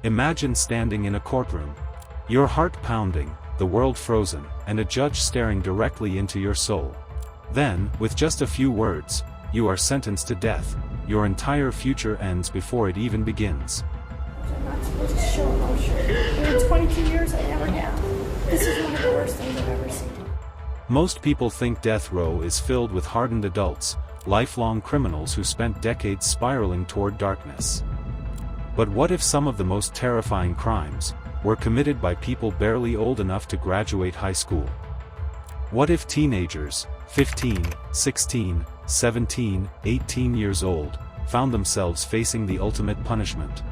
Imagine standing in a courtroom. Your heart pounding, the world frozen, and a judge staring directly into your soul. Then, with just a few words, you are sentenced to death. Your entire future ends before it even begins. I'm not supposed to show emotion. In 22 years, I never have. This is one of the worst things I've ever seen. Most people think death row is filled with hardened adults, lifelong criminals who spent decades spiraling toward darkness. But what if some of the most terrifying crimes were committed by people barely old enough to graduate high school? What if teenagers, 15, 16, 17, 18 years old, found themselves facing the ultimate punishment?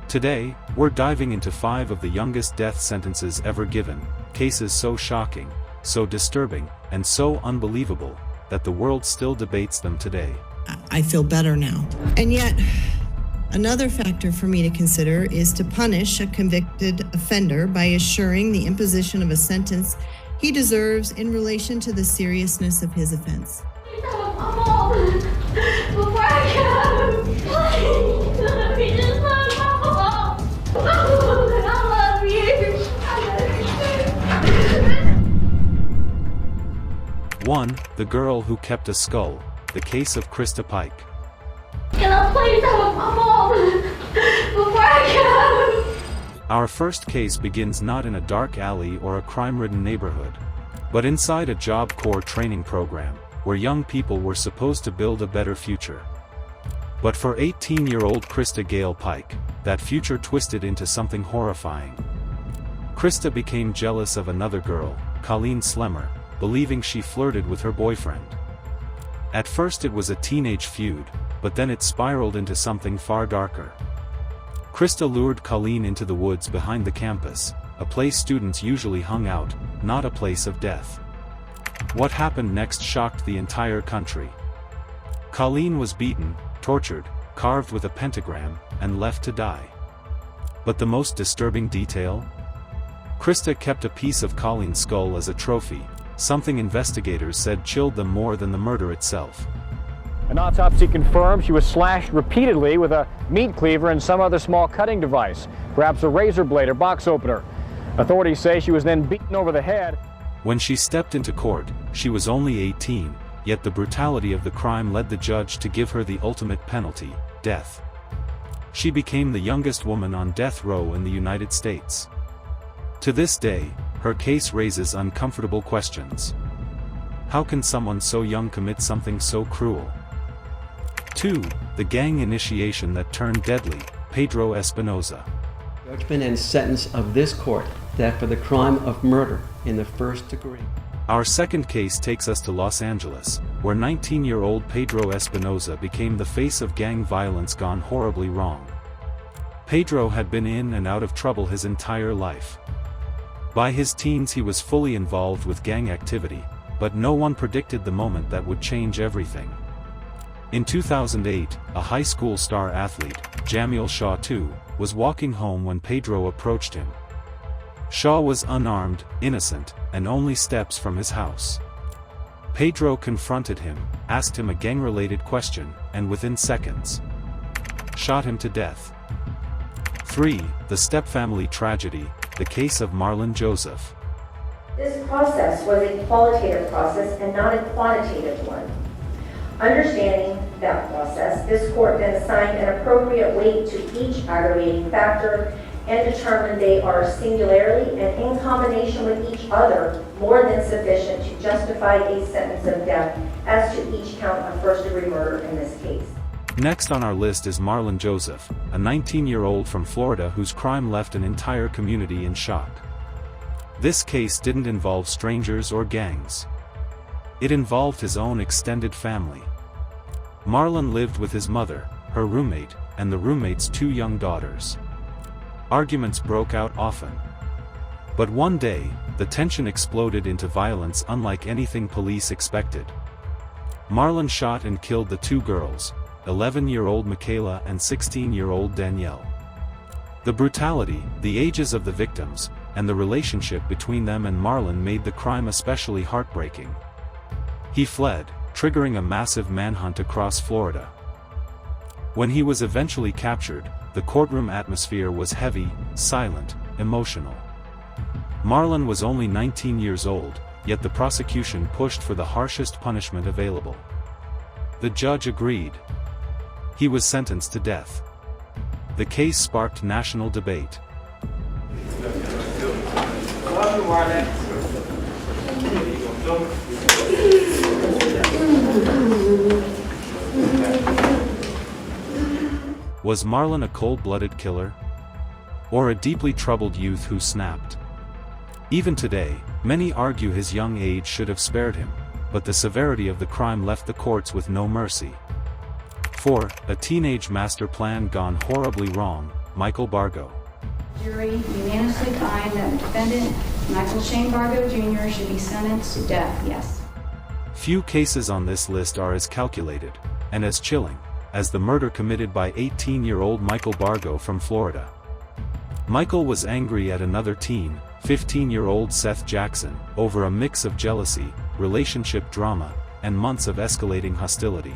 Today, we're diving into 5 of the youngest death sentences ever given, cases so shocking, so disturbing, and so unbelievable, that the world still debates them today. I feel better now. And yet, another factor for me to consider is to punish a convicted offender by assuring the imposition of a sentence he deserves in relation to the seriousness of his offense. Before I go, please, let me just let Mom. I love you. I love you. 1. The Girl Who Kept a Skull, the case of Krista Pike. Can I please have my mom before I go? Our first case begins not in a dark alley or a crime-ridden neighborhood, but inside a Job Corps training program, where young people were supposed to build a better future. But for 18-year-old Krista Gale Pike, that future twisted into something horrifying. Krista became jealous of another girl, Colleen Slemmer, believing she flirted with her boyfriend. At first it was a teenage feud, but then it spiraled into something far darker. Krista lured Colleen into the woods behind the campus, a place students usually hung out, not a place of death. What happened next shocked the entire country. Colleen was beaten, tortured, carved with a pentagram, and left to die. But the most disturbing detail? Krista kept a piece of Colleen's skull as a trophy, something investigators said chilled them more than the murder itself. An autopsy confirmed she was slashed repeatedly with a meat cleaver and some other small cutting device, perhaps a razor blade or box opener. Authorities say she was then beaten over the head. When she stepped into court, she was only 18, yet the brutality of the crime led the judge to give her the ultimate penalty, death. She became the youngest woman on death row in the United States. To this day, her case raises uncomfortable questions. How can someone so young commit something so cruel? 2. The gang initiation that turned deadly, Pedro Espinoza. Judgment and sentence of this court, that for the crime of murder in the first degree. Our second case takes us to Los Angeles, where 19-year-old Pedro Espinoza became the face of gang violence gone horribly wrong. Pedro had been in and out of trouble his entire life. By his teens he was fully involved with gang activity, but no one predicted the moment that would change everything. In 2008, a high school star athlete, Jamil Shaw II, was walking home when Pedro approached him. Shaw was unarmed, innocent, and only steps from his house. Pedro confronted him, asked him a gang-related question, and within seconds, shot him to death. 3. The stepfamily tragedy, the case of Marlon Joseph. This process was a qualitative process and not a quantitative one. Understanding that process, this court then assigned an appropriate weight to each aggravating factor and determined they are singularly and in combination with each other more than sufficient to justify a sentence of death as to each count of first-degree murder in this case. Next on our list is Marlon Joseph, a 19-year-old from Florida whose crime left an entire community in shock. This case didn't involve strangers or gangs. It involved his own extended family. Marlon lived with his mother, her roommate, and the roommate's 2 young daughters. Arguments broke out often. But one day, the tension exploded into violence unlike anything police expected. Marlon shot and killed the 2 girls, 11-year-old Michaela and 16-year-old Danielle. The brutality, the ages of the victims, and the relationship between them and Marlon made the crime especially heartbreaking. He fled, triggering a massive manhunt across Florida. When he was eventually captured, the courtroom atmosphere was heavy, silent, emotional. Marlon was only 19 years old, yet the prosecution pushed for the harshest punishment available. The judge agreed. He was sentenced to death. The case sparked national debate. Was Marlon a cold-blooded killer? Or a deeply troubled youth who snapped? Even today, many argue his young age should have spared him, but the severity of the crime left the courts with no mercy. 4. A teenage master plan gone horribly wrong, Michael Bargo. Jury unanimously find that the defendant, Michael Shane Bargo Jr., should be sentenced to death, yes. Few cases on this list are as calculated, and as chilling, as the murder committed by 18-year-old Michael Bargo from Florida. Michael was angry at another teen, 15-year-old Seth Jackson, over a mix of jealousy, relationship drama, and months of escalating hostility.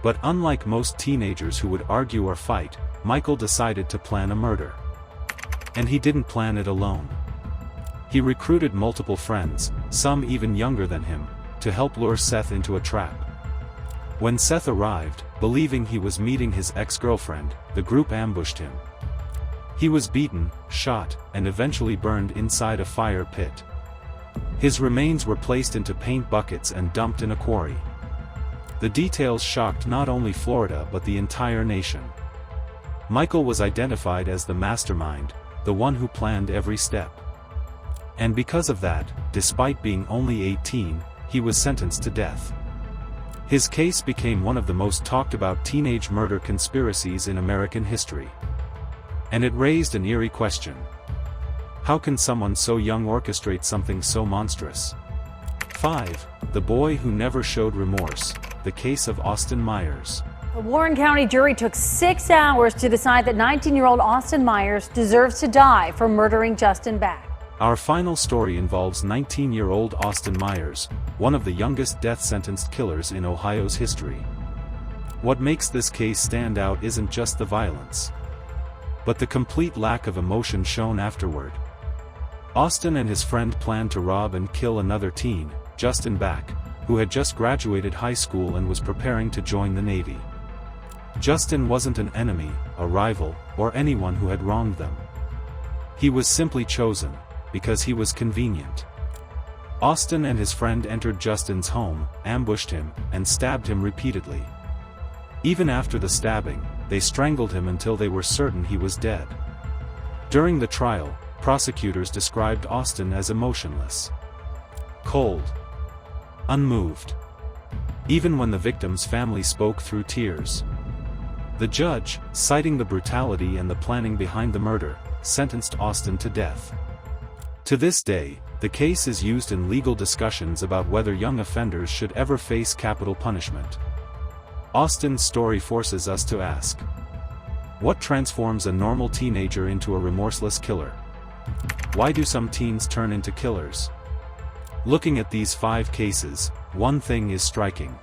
But unlike most teenagers who would argue or fight, Michael decided to plan a murder. And he didn't plan it alone. He recruited multiple friends, some even younger than him, to help lure Seth into a trap. When Seth arrived, believing he was meeting his ex-girlfriend, the group ambushed him. He was beaten, shot, and eventually burned inside a fire pit. His remains were placed into paint buckets and dumped in a quarry. The details shocked not only Florida but the entire nation. Michael was identified as the mastermind, the one who planned every step. And because of that, despite being only 18, he was sentenced to death. His case became one of the most talked about teenage murder conspiracies in American history. And it raised an eerie question. How can someone so young orchestrate something so monstrous? 5. The boy who never showed remorse, the case of Austin Myers. A Warren County jury took 6 hours to decide that 19-year-old Austin Myers deserves to die for murdering Justin Back. Our final story involves 19-year-old Austin Myers, one of the youngest death-sentenced killers in Ohio's history. What makes this case stand out isn't just the violence, but the complete lack of emotion shown afterward. Austin and his friend planned to rob and kill another teen, Justin Back, who had just graduated high school and was preparing to join the Navy. Justin wasn't an enemy, a rival, or anyone who had wronged them. He was simply chosen, because he was convenient. Austin and his friend entered Justin's home, ambushed him, and stabbed him repeatedly. Even after the stabbing, they strangled him until they were certain he was dead. During the trial, prosecutors described Austin as emotionless, cold, unmoved, even when the victim's family spoke through tears. The judge, citing the brutality and the planning behind the murder, sentenced Austin to death. To this day, the case is used in legal discussions about whether young offenders should ever face capital punishment. Austin's story forces us to ask, what transforms a normal teenager into a remorseless killer? Why do some teens turn into killers? Looking at these 5 cases, one thing is striking.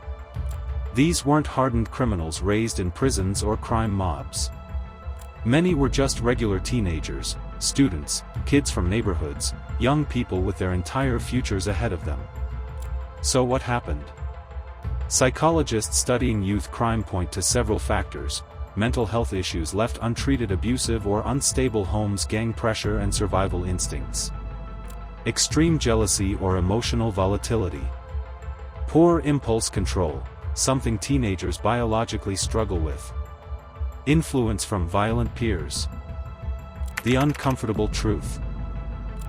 These weren't hardened criminals raised in prisons or crime mobs. Many were just regular teenagers, students, kids from neighborhoods, young people with their entire futures ahead of them. So what happened? Psychologists studying youth crime point to several factors: mental health issues left untreated, abusive or unstable homes, gang pressure and survival instincts, extreme jealousy or emotional volatility, poor impulse control, something teenagers biologically struggle with, influence from violent peers. The uncomfortable truth.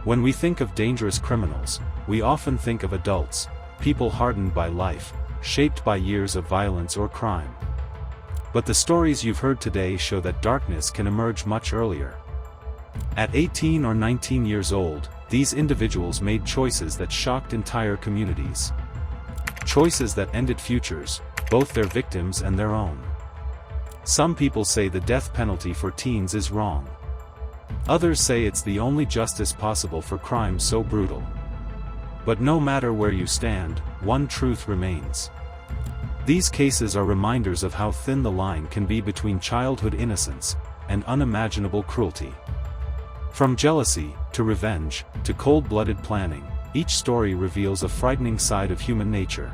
When we think of dangerous criminals, we often think of adults, people hardened by life, shaped by years of violence or crime. But the stories you've heard today show that darkness can emerge much earlier. At 18 or 19 years old, these individuals made choices that shocked entire communities. Choices that ended futures, both their victims and their own. Some people say the death penalty for teens is wrong. Others say it's the only justice possible for crimes so brutal. But no matter where you stand, one truth remains. These cases are reminders of how thin the line can be between childhood innocence and unimaginable cruelty. From jealousy to revenge to cold-blooded planning, each story reveals a frightening side of human nature.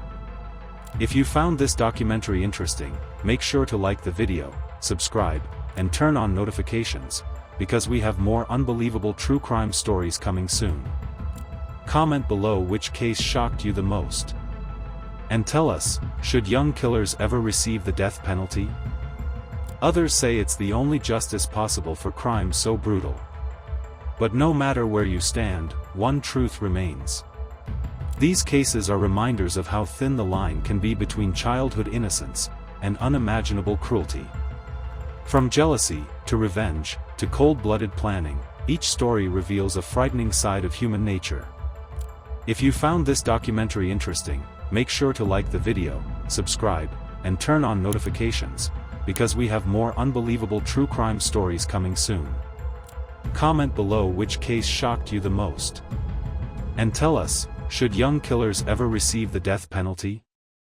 If you found this documentary interesting, make sure to like the video, subscribe, and turn on notifications, because we have more unbelievable true crime stories coming soon. Comment below which case shocked you the most. And tell us, should young killers ever receive the death penalty? Others say it's the only justice possible for crimes so brutal. But no matter where you stand, one truth remains. These cases are reminders of how thin the line can be between childhood innocence and unimaginable cruelty. From jealousy to revenge to cold-blooded planning, each story reveals a frightening side of human nature. If you found this documentary interesting, make sure to like the video, subscribe, and turn on notifications, because we have more unbelievable true crime stories coming soon. Comment below which case shocked you the most. And tell us, should young killers ever receive the death penalty?